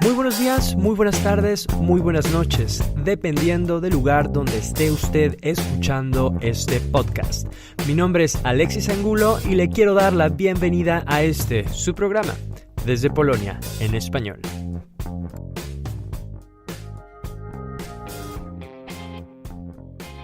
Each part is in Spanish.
Muy buenos días, muy buenas tardes, muy buenas noches, dependiendo del lugar donde esté usted escuchando este podcast. Mi nombre es Alexis Angulo y le quiero dar la bienvenida a su programa, Desde Polonia, en español.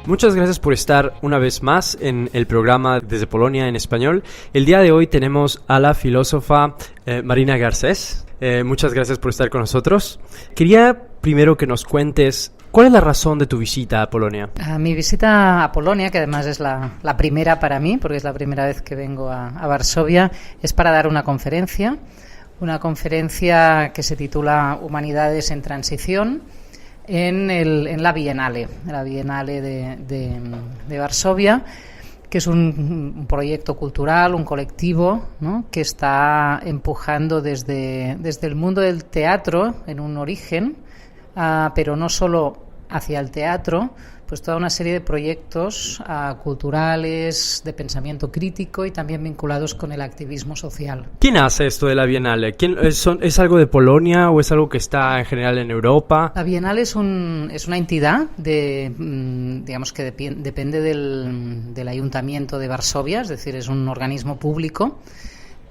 Muchas gracias por estar una vez más en el programa Desde Polonia en español. El día de hoy tenemos a la filósofa Marina Garcés. Muchas gracias por estar con nosotros. Quería primero que nos cuentes cuál es la razón de tu visita a Polonia. Mi visita a Polonia, que además es la primera para mí, porque es la primera vez que vengo a Varsovia, es para dar una conferencia que se titula Humanidades en Transición, en la Bienale de Varsovia, que es un proyecto cultural, un colectivo, ¿no?, que está empujando desde el mundo del teatro en un origen, pero no solo hacia el teatro, pues toda una serie de proyectos culturales, de pensamiento crítico y también vinculados con el activismo social. ¿Quién hace esto de la Bienale? ¿Es algo de Polonia o es algo que está en general en Europa? La Bienale es una entidad digamos que depende del Ayuntamiento de Varsovia, es decir, es un organismo público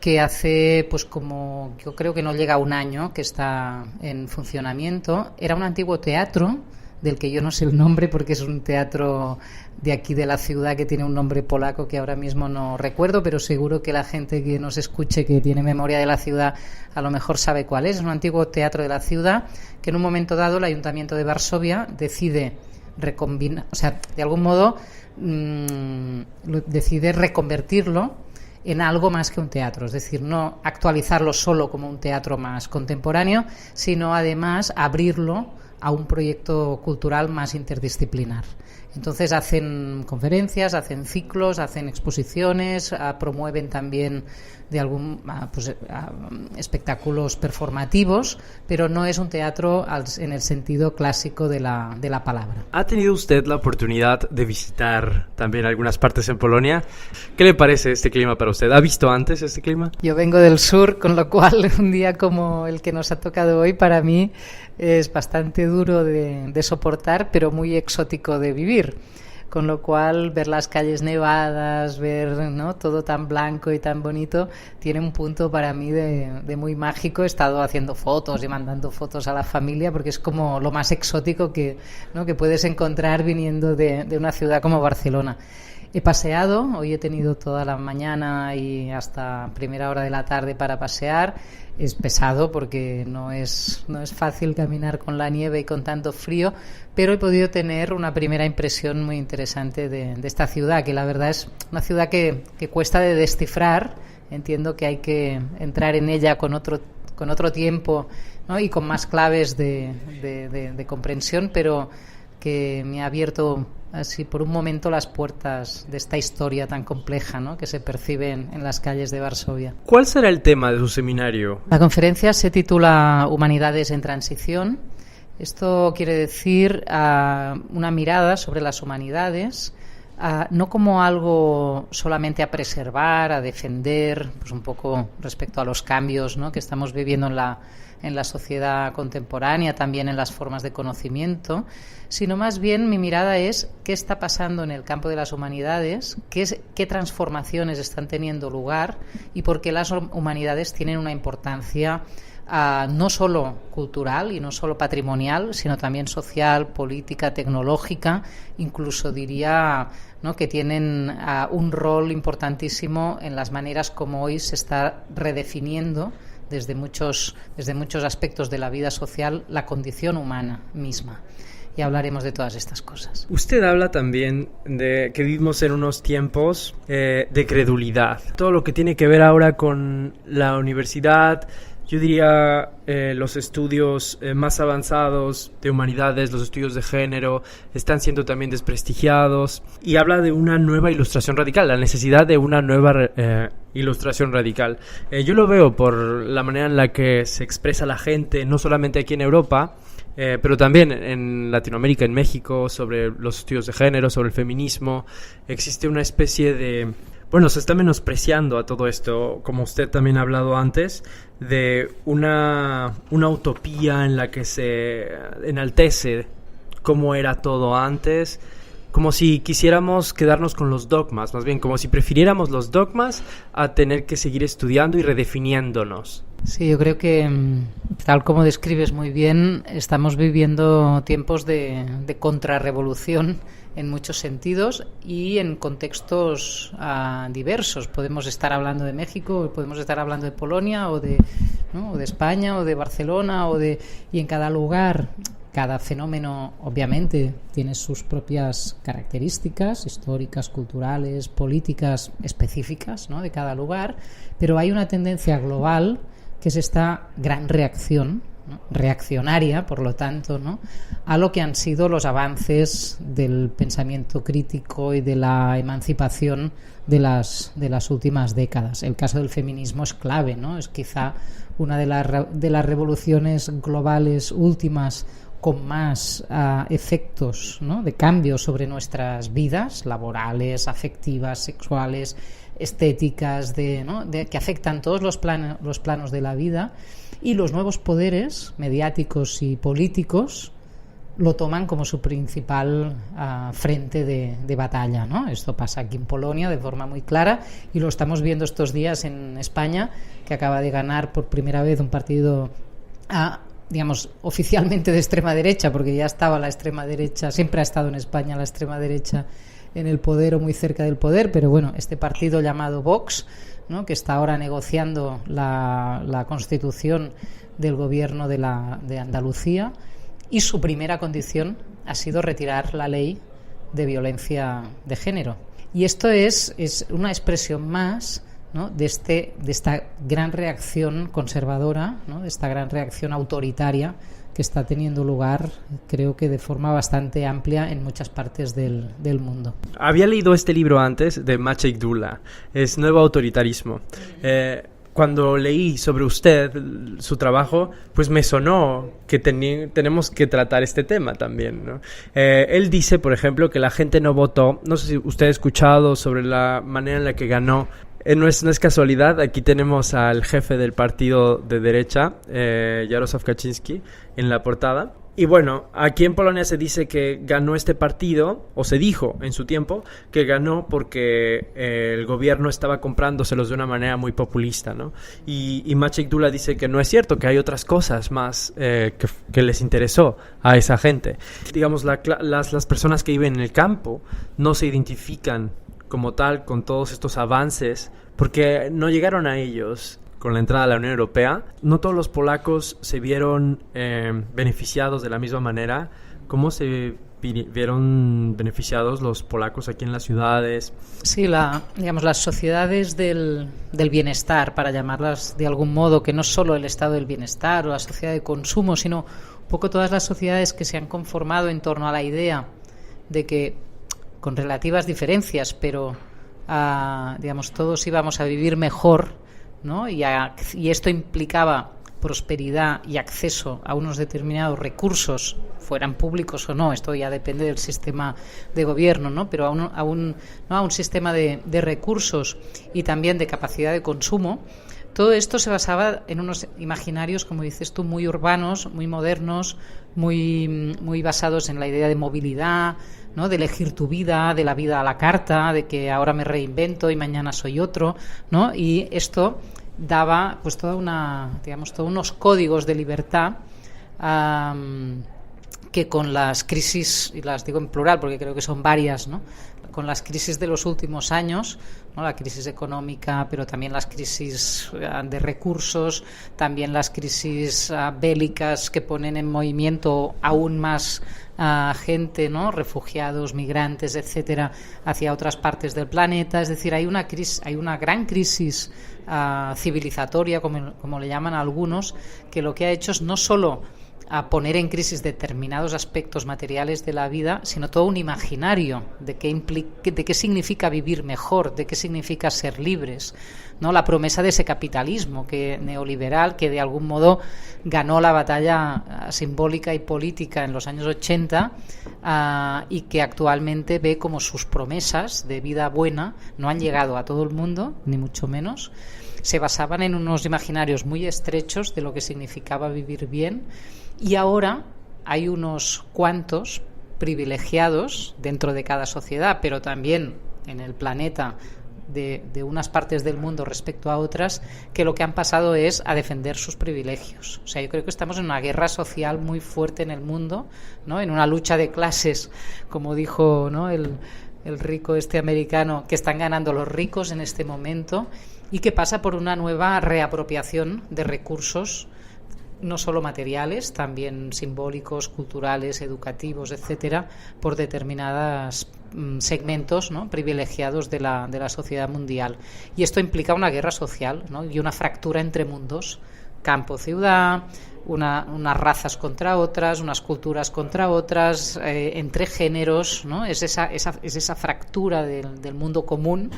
que hace, pues como yo creo que no llega a un año que está en funcionamiento. Era un antiguo teatro del que yo no sé el nombre porque es un teatro de aquí de la ciudad que tiene un nombre polaco que ahora mismo no recuerdo, pero seguro que la gente que nos escuche, que tiene memoria de la ciudad, a lo mejor sabe cuál es. Es un antiguo teatro de la ciudad que en un momento dado el Ayuntamiento de Varsovia decide de algún modo decide reconvertirlo en algo más que un teatro, es decir, no actualizarlo solo como un teatro más contemporáneo, sino además abrirlo a un proyecto cultural más interdisciplinar. Entonces hacen conferencias, hacen ciclos, hacen exposiciones, promueven también espectáculos performativos, pero no es un teatro en el sentido clásico de la palabra. ¿Ha tenido usted la oportunidad de visitar también algunas partes en Polonia? ¿Qué le parece este clima para usted? ¿Ha visto antes este clima? Yo vengo del sur, con lo cual un día como el que nos ha tocado hoy para mí es bastante duro de soportar, pero muy exótico de vivir. Con lo cual, ver las calles nevadas, ver, ¿no?, todo tan blanco y tan bonito, tiene un punto para mí de muy mágico. He estado haciendo fotos y mandando fotos a la familia porque es como lo más exótico que puedes encontrar viniendo de una ciudad como Barcelona. He paseado, hoy he tenido toda la mañana y hasta primera hora de la tarde para pasear. Es pesado porque no es fácil caminar con la nieve y con tanto frío, pero he podido tener una primera impresión muy interesante de esta ciudad, que la verdad es una ciudad que cuesta de descifrar. Entiendo que hay que entrar en ella con otro tiempo, ¿no?, y con más claves de comprensión, pero que me ha abierto así por un momento las puertas de esta historia tan compleja, ¿no?, que se percibe en las calles de Varsovia. ¿Cuál será el tema de su seminario? La conferencia se titula Humanidades en Transición. Esto quiere decir una mirada sobre las humanidades, no como algo solamente a preservar, a defender, pues un poco respecto a los cambios, ¿no?, que estamos viviendo en la sociedad contemporánea, también en las formas de conocimiento, sino más bien mi mirada es qué está pasando en el campo de las humanidades, qué transformaciones están teniendo lugar y por qué las humanidades tienen una importancia no solo cultural y no solo patrimonial, sino también social, política, tecnológica, incluso diría, ¿no?, que tienen un rol importantísimo en las maneras como hoy se está redefiniendo desde muchos aspectos de la vida social la condición humana misma. Y hablaremos de todas estas cosas. Usted habla también de que vivimos en unos tiempos de credulidad. Todo lo que tiene que ver ahora con la universidad, yo diría los estudios más avanzados de humanidades, los estudios de género, están siendo también desprestigiados. Y habla de una nueva ilustración radical, la necesidad de una nueva ilustración radical. Yo lo veo por la manera en la que se expresa la gente, no solamente aquí en Europa, pero también en Latinoamérica, en México, sobre los estudios de género, sobre el feminismo. Existe una especie de bueno, se está menospreciando a todo esto, como usted también ha hablado antes, de una utopía en la que se enaltece cómo era todo antes, como si quisiéramos quedarnos con los dogmas, más bien como si prefiriéramos los dogmas a tener que seguir estudiando y redefiniéndonos. Sí, yo creo que, tal como describes muy bien, estamos viviendo tiempos de contrarrevolución en muchos sentidos y en contextos diversos. Podemos estar hablando de México, podemos estar hablando de Polonia o de España o de Barcelona y en cada lugar. Cada fenómeno, obviamente, tiene sus propias características históricas, culturales, políticas específicas, ¿no?, de cada lugar, pero hay una tendencia global que es esta gran reacción, ¿no?, reaccionaria, por lo tanto, ¿no?, a lo que han sido los avances del pensamiento crítico y de la emancipación de las últimas décadas. El caso del feminismo es clave, ¿no? Es quizá una de las revoluciones globales últimas con más efectos, ¿no?, de cambio sobre nuestras vidas laborales, afectivas, sexuales, estéticas, que afectan todos los planos de la vida, y los nuevos poderes mediáticos y políticos lo toman como su principal frente de batalla, ¿no? Esto pasa aquí en Polonia de forma muy clara y lo estamos viendo estos días en España, que acaba de ganar por primera vez un partido digamos, oficialmente de extrema derecha, porque ya estaba la extrema derecha, siempre ha estado en España la extrema derecha en el poder o muy cerca del poder, pero bueno, este partido llamado Vox, ¿no?, que está ahora negociando la constitución del gobierno de Andalucía, y su primera condición ha sido retirar la ley de violencia de género. Y esto es una expresión más, ¿no?, de esta gran reacción conservadora, ¿no?, de esta gran reacción autoritaria que está teniendo lugar, creo que de forma bastante amplia en muchas partes del mundo. Había leído este libro antes, de Maciej Dula, es Nuevo Autoritarismo. Cuando leí sobre usted, su trabajo, pues me sonó que tenemos que tratar este tema también, ¿no? Él dice, por ejemplo, que la gente no votó, no sé si usted ha escuchado sobre la manera en la que ganó. No es casualidad, aquí tenemos al jefe del partido de derecha, Jarosław Kaczyński, en la portada. Y bueno, aquí en Polonia se dice que ganó este partido, o se dijo en su tiempo, que ganó porque el gobierno estaba comprándoselos de una manera muy populista, ¿no? Y Maciej Dula dice que no es cierto, que hay otras cosas más que les interesó a esa gente. Digamos, las personas que viven en el campo no se identifican como tal con todos estos avances porque no llegaron a ellos con la entrada a la Unión Europea. No todos los polacos se vieron beneficiados de la misma manera como se vieron beneficiados los polacos aquí en las ciudades. Sí, las sociedades del bienestar, para llamarlas de algún modo, que no solo el estado del bienestar o la sociedad de consumo, sino un poco todas las sociedades que se han conformado en torno a la idea de que, con relativas diferencias, pero todos íbamos a vivir mejor, ¿no? Y esto implicaba prosperidad y acceso a unos determinados recursos, fueran públicos o no, esto ya depende del sistema de gobierno, ¿no?, pero a un sistema de recursos y también de capacidad de consumo. Todo esto se basaba en unos imaginarios, como dices tú, muy urbanos, muy modernos, muy basados en la idea de movilidad, ¿no?, de elegir tu vida, de la vida a la carta, de que ahora me reinvento y mañana soy otro, ¿no? Y esto daba pues todos unos códigos de libertad que con las crisis, y las digo en plural porque creo que son varias, ¿no?, con las crisis de los últimos años, ¿no?, la crisis económica, pero también las crisis de recursos, también las crisis bélicas que ponen en movimiento aún más gente, ¿no?, refugiados, migrantes, etcétera, hacia otras partes del planeta. Es decir, hay una gran crisis civilizatoria, como le llaman algunos, que lo que ha hecho es no solo a poner en crisis determinados aspectos materiales de la vida, sino todo un imaginario de qué significa vivir mejor, de qué significa ser libres, ¿no? La promesa de ese capitalismo neoliberal que de algún modo ganó la batalla simbólica y política en los años 80 y que actualmente ve como sus promesas de vida buena no han llegado a todo el mundo, ni mucho menos. Se basaban en unos imaginarios muy estrechos de lo que significaba vivir bien, y ahora hay unos cuantos privilegiados dentro de cada sociedad, pero también en el planeta de unas partes del mundo respecto a otras, que lo que han pasado es a defender sus privilegios. O sea, yo creo que estamos en una guerra social muy fuerte en el mundo, ¿no? En una lucha de clases, como dijo, ¿no?, el rico americano, que están ganando los ricos en este momento, y que pasa por una nueva reapropiación de recursos, no solo materiales, también simbólicos, culturales, educativos, etcétera, por determinados segmentos, ¿no?, privilegiados de la sociedad mundial. Y esto implica una guerra social, ¿no?, y una fractura entre mundos, campo-ciudad, unas razas contra otras, unas culturas contra otras, entre géneros, ¿no? Es esa fractura del mundo común,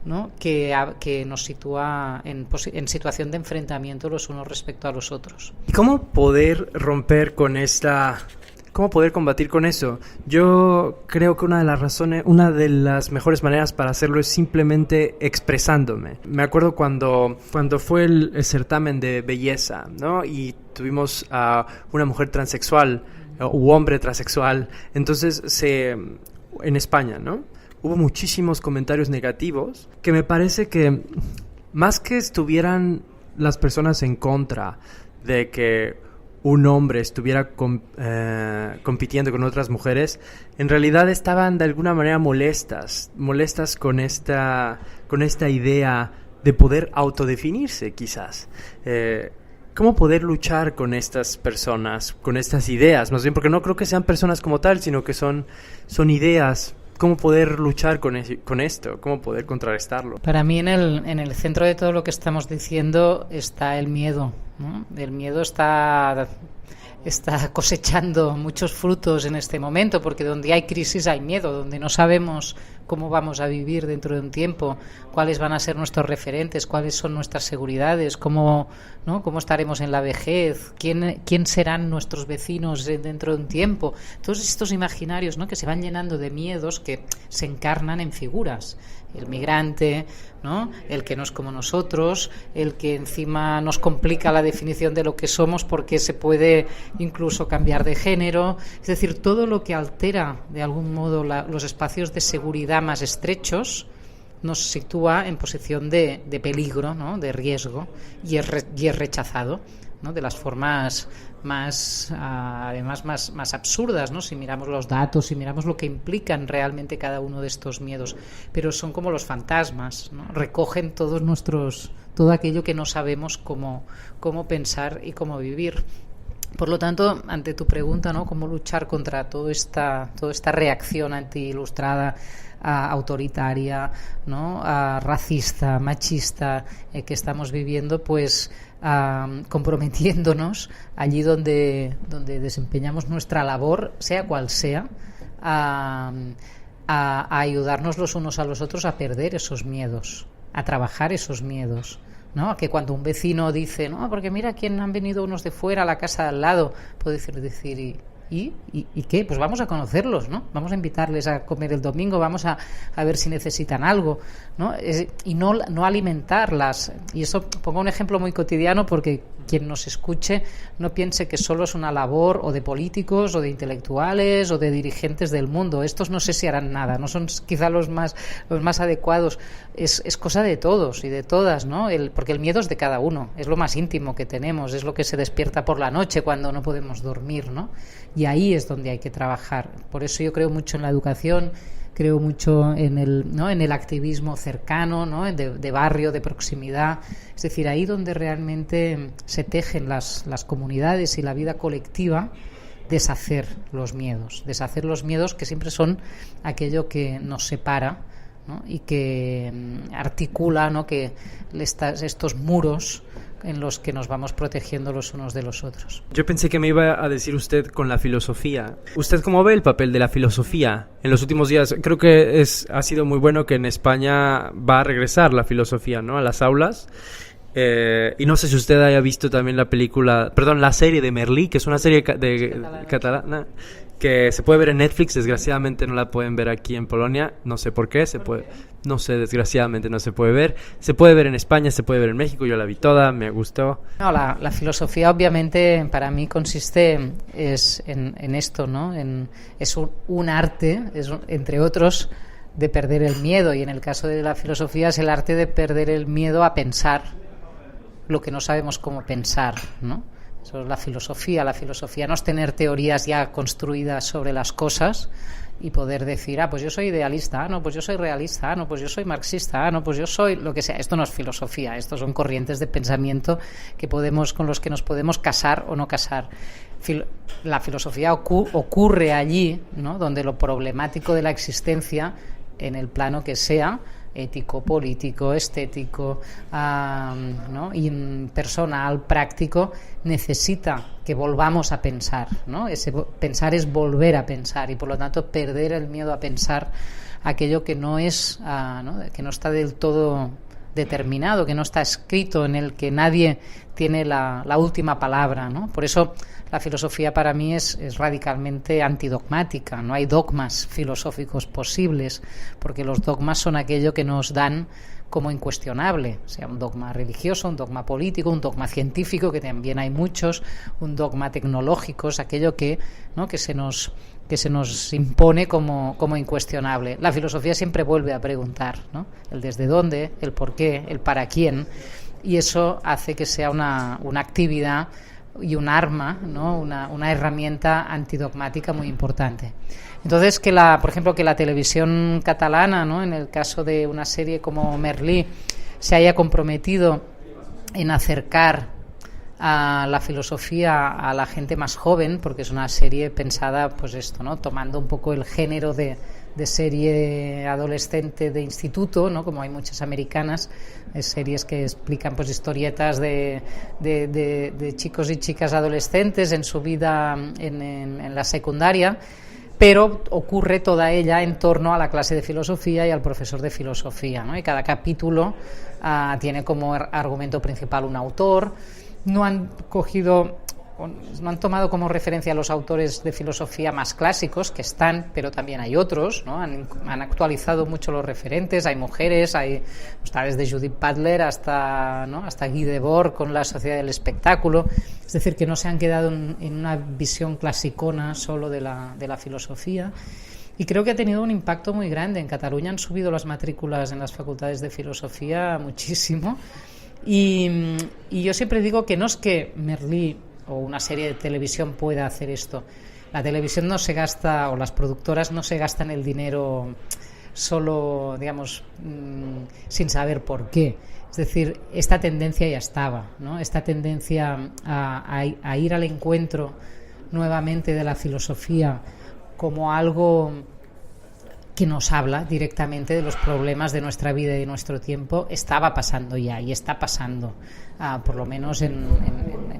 ¿no?, que nos sitúa en situación de enfrentamiento los unos respecto a los otros. ¿Y cómo poder romper con cómo poder combatir con eso? Yo creo que una de las mejores maneras para hacerlo es simplemente expresándome. Me acuerdo cuando fue el certamen de belleza, ¿no?, y tuvimos a una mujer transexual u hombre transexual, entonces en España, ¿no?, hubo muchísimos comentarios negativos que me parece que más que estuvieran las personas en contra de que un hombre estuviera compitiendo con otras mujeres, en realidad estaban de alguna manera molestas con esta idea de poder autodefinirse, quizás. ¿Cómo poder luchar con estas personas, con estas ideas? Más bien, porque no creo que sean personas como tal, sino que son ideas. ¿Cómo poder luchar con esto? ¿Cómo poder contrarrestarlo? Para mí en el centro de todo lo que estamos diciendo está el miedo, ¿no? El miedo está cosechando muchos frutos en este momento, porque donde hay crisis hay miedo, donde no sabemos cómo vamos a vivir dentro de un tiempo, cuáles van a ser nuestros referentes, cuáles son nuestras seguridades, cómo estaremos en la vejez, quién serán nuestros vecinos dentro de un tiempo. Todos estos imaginarios, ¿no?, que se van llenando de miedos que se encarnan en figuras. El migrante, ¿no?, el que no es como nosotros, el que encima nos complica la definición de lo que somos porque se puede incluso cambiar de género. Es decir, todo lo que altera de algún modo los espacios de seguridad más estrechos nos sitúa en posición de peligro, ¿no?, de riesgo, y es rechazado, ¿no?, de las formas más absurdas, ¿no?, si miramos los datos, si miramos lo que implican realmente cada uno de estos miedos. Pero son como los fantasmas, ¿no?, recogen todo aquello que no sabemos cómo pensar y cómo vivir. Por lo tanto, ante tu pregunta, ¿no?, cómo luchar contra toda esta reacción anti-ilustrada, autoritaria, ¿no?, racista, machista, que estamos viviendo, pues comprometiéndonos allí donde desempeñamos nuestra labor, sea cual sea, a ayudarnos los unos a los otros a perder esos miedos, a trabajar esos miedos, ¿no? Que cuando un vecino dice, no, porque mira quién han venido unos de fuera a la casa de al lado, puede decir ¿y qué? Pues vamos a conocerlos, ¿no? Vamos a invitarles a comer el domingo, vamos a ver si necesitan algo, ¿no? Y no alimentarlas. Y eso, pongo un ejemplo muy cotidiano porque quien nos escuche no piense que solo es una labor o de políticos o de intelectuales o de dirigentes del mundo. Estos no sé si harán nada, no son quizá los más adecuados. Es cosa de todos y de todas, ¿no? Porque el miedo es de cada uno, es lo más íntimo que tenemos, es lo que se despierta por la noche cuando no podemos dormir, ¿no? Y ahí es donde hay que trabajar. Por eso yo creo mucho en la educación, creo mucho en el activismo cercano, ¿no?, de barrio, de proximidad. Es decir, ahí donde realmente se tejen las comunidades y la vida colectiva, deshacer los miedos que siempre son aquello que nos separa, ¿no?, y que articula, ¿no?, que estos muros, en los que nos vamos protegiendo los unos de los otros. Yo pensé que me iba a decir usted con la filosofía. ¿Usted cómo ve el papel de la filosofía en los últimos días? Creo que ha sido muy bueno que en España va a regresar la filosofía, ¿no?, a las aulas. Y no sé si usted haya visto también la serie de Merlí, que es una serie catalana, que se puede ver en Netflix. Desgraciadamente no la pueden ver aquí en Polonia, no sé por qué, no sé, desgraciadamente no se puede ver. Se puede ver en España, se puede ver en México, yo la vi toda, me gustó. No, la filosofía obviamente para mí consiste en esto, ¿no? Es un arte, entre otros, de perder el miedo, y en el caso de la filosofía es el arte de perder el miedo a pensar lo que no sabemos cómo pensar, ¿no? Eso es la filosofía. La filosofía no es tener teorías ya construidas sobre las cosas y poder decir, pues yo soy idealista, no, pues yo soy realista, no, pues yo soy marxista, no, pues yo soy lo que sea. Esto no es filosofía, estos son corrientes de pensamiento con los que nos podemos casar o no casar. La filosofía ocurre allí, ¿no?, donde lo problemático de la existencia, en el plano que sea, ético, político, estético, ¿no?, y personal, práctico, necesita que volvamos a pensar, ¿no? Pensar es volver a pensar, y por lo tanto perder el miedo a pensar aquello que no es, ¿no?, que no está del todo determinado, que no está escrito, en el que nadie tiene la última palabra, ¿no? Por eso la filosofía para mí es radicalmente antidogmática. No hay dogmas filosóficos posibles, porque los dogmas son aquello que nos dan como incuestionable, sea un dogma religioso, un dogma político, un dogma científico, que también hay muchos, un dogma tecnológico, es aquello que se nos impone como incuestionable. La filosofía siempre vuelve a preguntar, ¿no?, el desde dónde, el por qué, el para quién, y eso hace que sea una actividad y un arma, ¿no?, una herramienta antidogmática muy importante. Entonces, por ejemplo, que la televisión catalana, ¿no?, en el caso de una serie como Merlí, se haya comprometido en acercar a la filosofía a la gente más joven, porque es una serie pensada, pues esto, ¿no?, tomando un poco el género de serie adolescente de instituto, ¿no?, como hay muchas americanas, series que explican pues historietas de chicos y chicas adolescentes en su vida en la secundaria, pero ocurre toda ella en torno a la clase de filosofía y al profesor de filosofía, ¿no? Y cada capítulo tiene como argumento principal un autor. No han tomado como referencia a los autores de filosofía más clásicos, que están, pero también hay otros, ¿no? Han actualizado mucho los referentes, hay mujeres, está desde Judith Butler hasta Guy Debord con La Sociedad del Espectáculo. Es decir, que no se han quedado en una visión clasicona solo de la filosofía. Y creo que ha tenido un impacto muy grande. En Cataluña han subido las matrículas en las facultades de filosofía muchísimo. Y yo siempre digo que no es que Merlí o una serie de televisión pueda hacer esto. La televisión no se gasta, o las productoras no se gastan el dinero solo, digamos, sin saber por qué. Es decir, esta tendencia ya estaba, ¿no? Esta tendencia a ir al encuentro nuevamente de la filosofía como algo que nos habla directamente de los problemas de nuestra vida y de nuestro tiempo, estaba pasando ya y está pasando, por lo menos en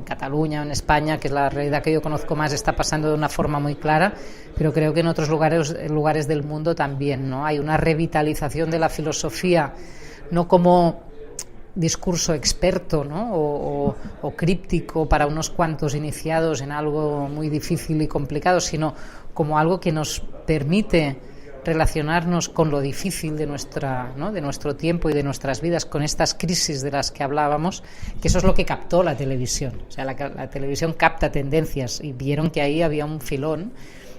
Cataluña o en España, que es la realidad que yo conozco más, está pasando de una forma muy clara, pero creo que en otros lugares del mundo también, ¿no? Hay una revitalización de la filosofía, no como discurso experto, ¿no?, o críptico para unos cuantos iniciados en algo muy difícil y complicado, sino como algo que nos permite relacionarnos con lo difícil de nuestro tiempo y de nuestras vidas, con estas crisis de las que hablábamos, que eso es lo que captó la televisión. O sea, la televisión capta tendencias y vieron que ahí había un filón,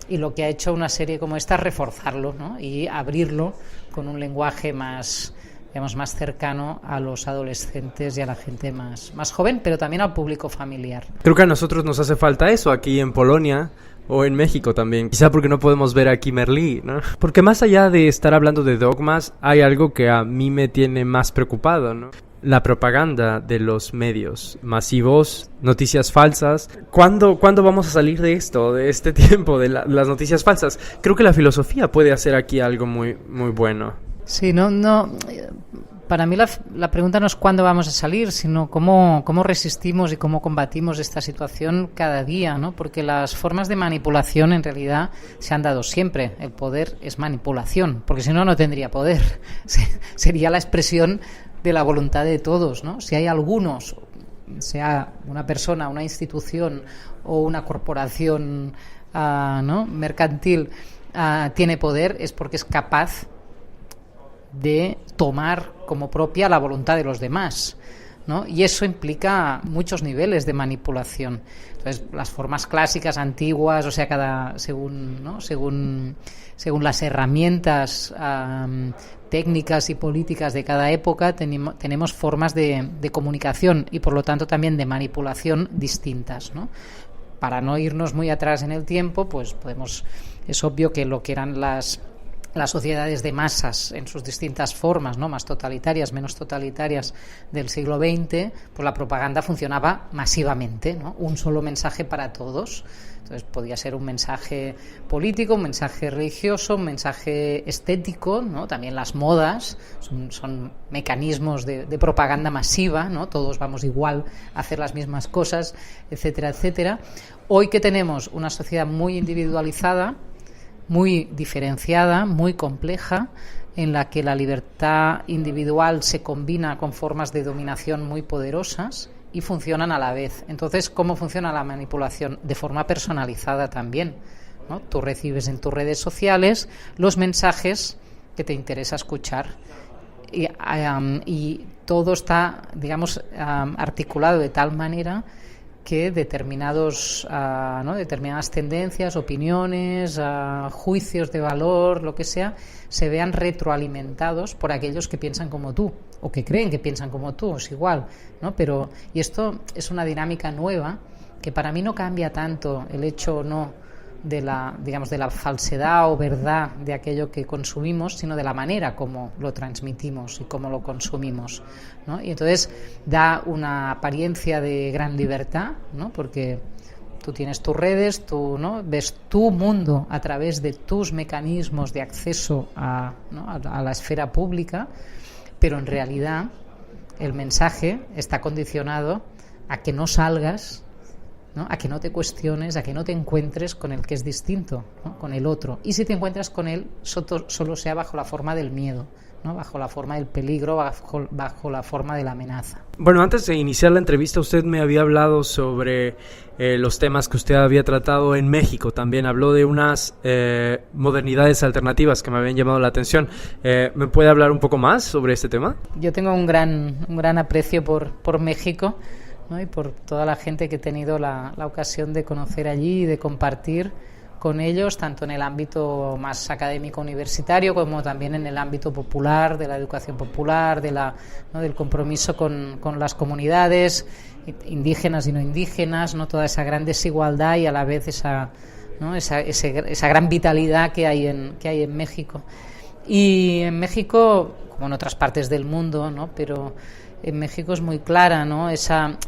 y lo que ha hecho una serie como esta es reforzarlo, ¿no?, y abrirlo con un lenguaje más, digamos, más cercano a los adolescentes y a la gente más joven, pero también al público familiar. Creo que a nosotros nos hace falta eso aquí en Polonia, o en México también, quizá porque no podemos ver aquí Merlí, ¿no? Porque más allá de estar hablando de dogmas, hay algo que a mí me tiene más preocupado, ¿no? La propaganda de los medios masivos, noticias falsas. ¿Cuándo vamos a salir de esto, de este tiempo, de las noticias falsas? Creo que la filosofía puede hacer aquí algo muy, muy bueno. Sí, no. para mí la pregunta no es cuándo vamos a salir, sino cómo resistimos y cómo combatimos esta situación cada día, ¿no? Porque las formas de manipulación en realidad se han dado siempre. El poder es manipulación, porque si no, no tendría poder. Sería la expresión de la voluntad de todos, ¿no? Si hay algunos, sea una persona, una institución o una corporación ¿no? mercantil, tiene poder, es porque es capaz de tomar como propia la voluntad de los demás, ¿no? Y eso implica muchos niveles de manipulación. Entonces, las formas clásicas, antiguas, o sea, según las herramientas técnicas y políticas de cada época, tenemos formas de comunicación y, por lo tanto, también de manipulación distintas, ¿no? Para no irnos muy atrás en el tiempo, pues es obvio que lo que eran las sociedades de masas en sus distintas formas, ¿no? Más totalitarias, menos totalitarias del siglo XX, pues la propaganda funcionaba masivamente, ¿no? Un solo mensaje para todos. Entonces podía ser un mensaje político, un mensaje religioso, un mensaje estético, ¿no? También las modas son mecanismos de propaganda masiva, ¿no? Todos vamos igual a hacer las mismas cosas, etcétera, etcétera. Hoy que tenemos una sociedad muy individualizada, muy diferenciada, muy compleja, en la que la libertad individual se combina con formas de dominación muy poderosas y funcionan a la vez. Entonces, ¿cómo funciona la manipulación? De forma personalizada también, ¿no? Tú recibes en tus redes sociales los mensajes que te interesa escuchar y todo está, digamos, articulado de tal manera que determinadas tendencias, opiniones, juicios de valor, lo que sea, se vean retroalimentados por aquellos que piensan como tú o que creen que piensan como tú, es igual, ¿no? Y esto es una dinámica nueva que para mí no cambia tanto el hecho o no de la falsedad o verdad de aquello que consumimos, sino de la manera como lo transmitimos y cómo lo consumimos, ¿no? Y entonces da una apariencia de gran libertad, ¿no? Porque tú tienes tus redes, tú, ¿no? ves tu mundo a través de tus mecanismos de acceso a la esfera pública, pero en realidad el mensaje está condicionado a que no salgas, ¿no? A que no te cuestiones, a que no te encuentres con el que es distinto, ¿no? Con el otro. Y si te encuentras con él, solo sea bajo la forma del miedo, ¿no? Bajo la forma del peligro, bajo la forma de la amenaza. Bueno, antes de iniciar la entrevista, usted me había hablado sobre los temas que usted había tratado en México. También habló de unas modernidades alternativas que me habían llamado la atención. ¿Me puede hablar un poco más sobre este tema? Yo tengo un gran aprecio por México, ¿no? Y por toda la gente que he tenido la ocasión de conocer allí y de compartir con ellos, tanto en el ámbito más académico universitario como también en el ámbito popular, de la educación popular, del compromiso con las comunidades indígenas y no indígenas, ¿no? Toda esa gran desigualdad y a la vez esa gran vitalidad que hay en México. Y en México, como en otras partes del mundo, ¿no? Pero en México es muy clara, ¿no? Esa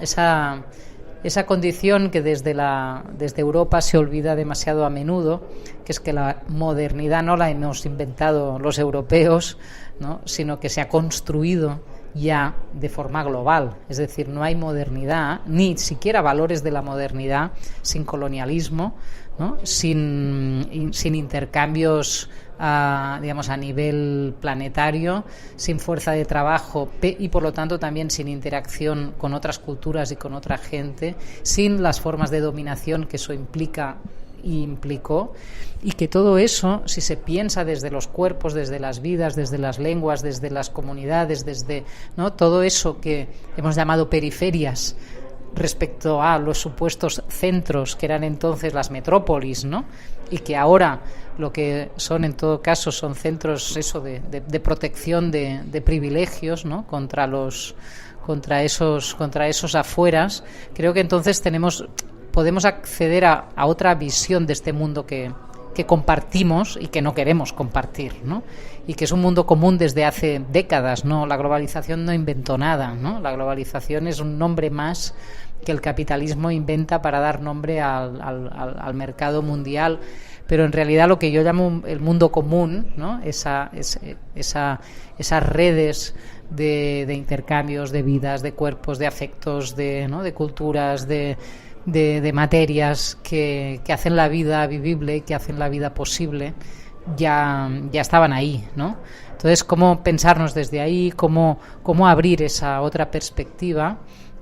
condición que desde Europa se olvida demasiado a menudo, que es que la modernidad no la hemos inventado los europeos, ¿no? Sino que se ha construido ya de forma global. Es decir, no hay modernidad, ni siquiera valores de la modernidad, sin colonialismo, ¿no? sin intercambios a nivel planetario, sin fuerza de trabajo y por lo tanto también sin interacción con otras culturas y con otra gente, sin las formas de dominación que eso implica y implicó, y que todo eso, si se piensa desde los cuerpos, desde las vidas, desde las lenguas, desde las comunidades, desde, ¿no? todo eso que hemos llamado periferias respecto a los supuestos centros que eran entonces las metrópolis, ¿no? Y que ahora lo que son en todo caso son centros de protección de privilegios, ¿no? contra esos afueras. Creo que entonces podemos acceder a otra visión de este mundo que compartimos y que no queremos compartir, ¿no? Y que es un mundo común desde hace décadas, ¿no? La globalización no inventó nada, ¿no? La globalización es un nombre más que el capitalismo inventa para dar nombre al mercado mundial, pero en realidad lo que yo llamo el mundo común, ¿no? Esas redes de intercambios, de vidas, de cuerpos, de afectos, ¿no? De culturas, de materias que hacen la vida vivible y que hacen la vida posible, ya estaban ahí, ¿no? Entonces, cómo pensarnos desde ahí, cómo abrir esa otra perspectiva,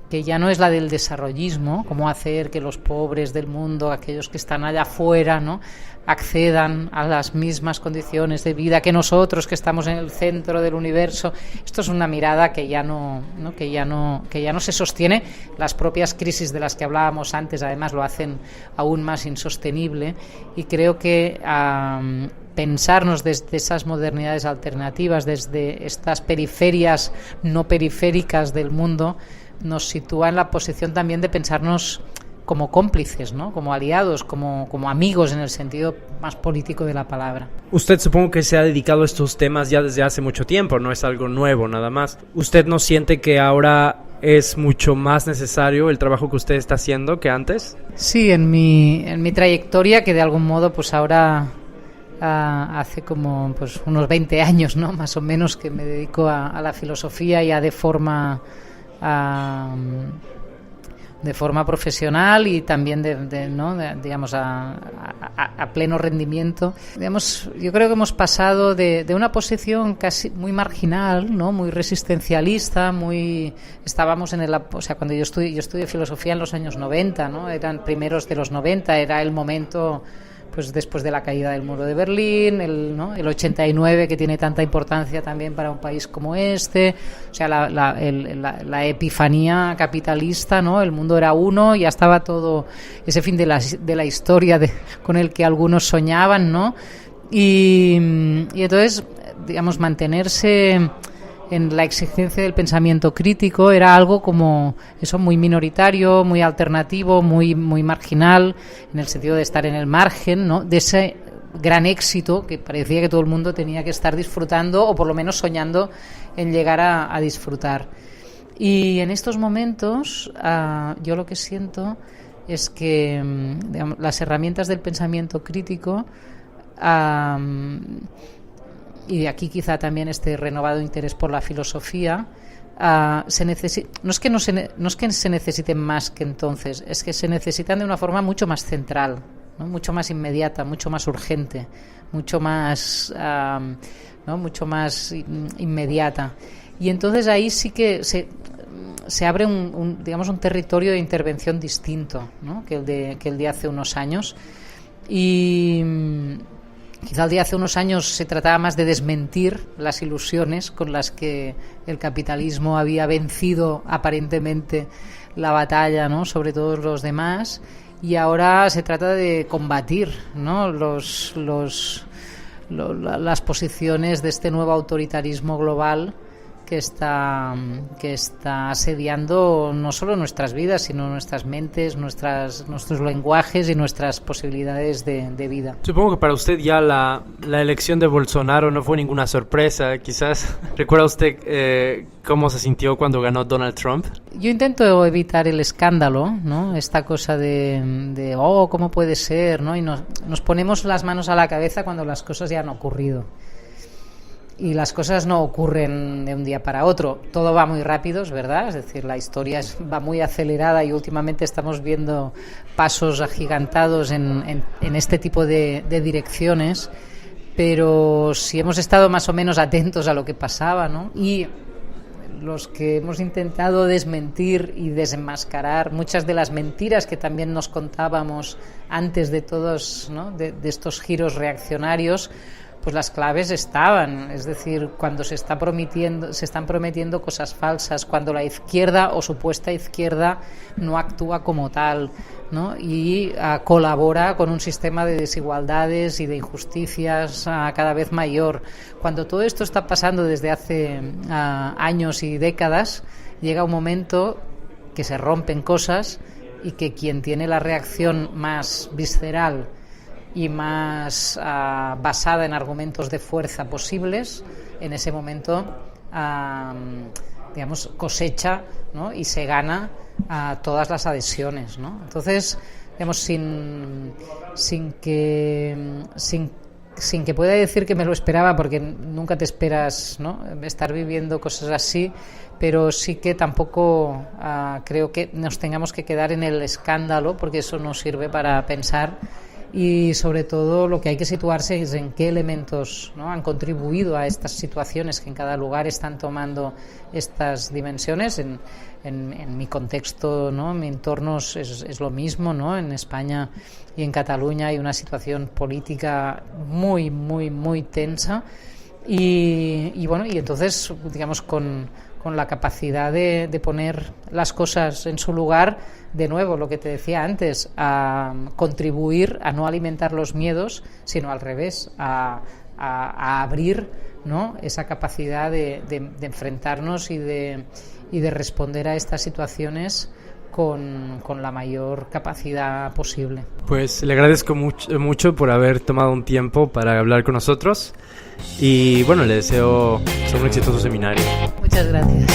que ya no es la del desarrollismo, cómo hacer que los pobres del mundo, aquellos que están allá afuera, ¿no? accedan a las mismas condiciones de vida que nosotros, que estamos en el centro del universo. Esto es una mirada que ya no se sostiene. Las propias crisis de las que hablábamos antes, además, lo hacen aún más insostenible, y creo que pensarnos desde esas modernidades alternativas, desde estas periferias no periféricas del mundo, nos sitúa en la posición también de pensarnos como cómplices, ¿no? Como aliados, como amigos en el sentido más político de la palabra. Usted supongo que se ha dedicado a estos temas ya desde hace mucho tiempo, no es algo nuevo nada más. ¿Usted no siente que ahora es mucho más necesario el trabajo que usted está haciendo que antes? Sí, en mi trayectoria, que de algún modo pues ahora hace como pues unos 20 años, ¿no? Más o menos, que me dedico a la filosofía, ya de forma profesional, y también digamos a pleno rendimiento. Digamos, yo creo que hemos pasado de una posición casi muy marginal, ¿no? Muy resistencialista, estábamos cuando yo estudié filosofía en los años 90, ¿no? Eran primeros de los 90, era el momento pues después de la caída del muro de Berlín, el 89, que tiene tanta importancia también para un país como este, o sea, la epifanía capitalista, ¿no? El mundo era uno, ya estaba todo ese fin de la historia con el que algunos soñaban, ¿no? Y entonces, digamos, mantenerse en la exigencia del pensamiento crítico era algo como eso, muy minoritario, muy alternativo, muy marginal, en el sentido de estar en el margen, ¿no? De ese gran éxito que parecía que todo el mundo tenía que estar disfrutando, o por lo menos soñando en llegar a disfrutar. Y en estos momentos yo lo que siento es que, digamos, las herramientas del pensamiento crítico, y de aquí quizá también este renovado interés por la filosofía, no es que se necesiten más que entonces, es que se necesitan de una forma mucho más central, ¿no? Mucho más inmediata, mucho más urgente, mucho más inmediata. Y entonces ahí sí que se abre digamos un territorio de intervención distinto, ¿no? que el de hace unos años. Y quizá el de hace unos años se trataba más de desmentir las ilusiones con las que el capitalismo había vencido aparentemente la batalla, ¿no? sobre todos los demás, y ahora se trata de combatir, ¿no? las posiciones de este nuevo autoritarismo global que está asediando no solo nuestras vidas, sino nuestras mentes, nuestros lenguajes y nuestras posibilidades de vida. Supongo que para usted ya la elección de Bolsonaro no fue ninguna sorpresa, quizás. ¿Recuerda usted cómo se sintió cuando ganó Donald Trump? Yo intento evitar el escándalo, ¿no? Esta cosa de ¿cómo puede ser?, ¿no? Y nos ponemos las manos a la cabeza cuando las cosas ya han ocurrido. Y las cosas no ocurren de un día para otro. Todo va muy rápido, es verdad. Es decir, la historia va muy acelerada, y últimamente estamos viendo pasos agigantados en este tipo de direcciones. Pero si hemos estado más o menos atentos a lo que pasaba, ¿no? Y los que hemos intentado desmentir y desenmascarar muchas de las mentiras que también nos contábamos antes de todos, ¿no? de estos giros reaccionarios, pues las claves estaban. Es decir, cuando se están prometiendo cosas falsas, cuando la izquierda o supuesta izquierda no actúa como tal, ¿no? Y colabora con un sistema de desigualdades y de injusticias cada vez mayor. Cuando todo esto está pasando desde hace años y décadas, llega un momento que se rompen cosas, y que quien tiene la reacción más visceral y más basada en argumentos de fuerza posibles, en ese momento digamos cosecha, ¿no? Y se gana todas las adhesiones, ¿no? Entonces digamos, sin que pueda decir que me lo esperaba, porque nunca te esperas, ¿no?, estar viviendo cosas así, pero sí que tampoco creo que nos tengamos que quedar en el escándalo, porque eso no sirve para pensar. Y sobre todo lo que hay que situarse es en qué elementos, ¿no?, han contribuido a estas situaciones que en cada lugar están tomando estas dimensiones. En mi contexto, ¿no?, en mi entorno es lo mismo, ¿no? En España y en Cataluña hay una situación política muy, muy, muy tensa y bueno, y entonces, digamos, con la capacidad de poner las cosas en su lugar, de nuevo, lo que te decía antes, a contribuir a no alimentar los miedos, sino al revés, a abrir, ¿no?, esa capacidad de enfrentarnos y de responder a estas situaciones con la mayor capacidad posible. Pues le agradezco mucho por haber tomado un tiempo para hablar con nosotros y bueno, le deseo un exitoso seminario. Muchas gracias.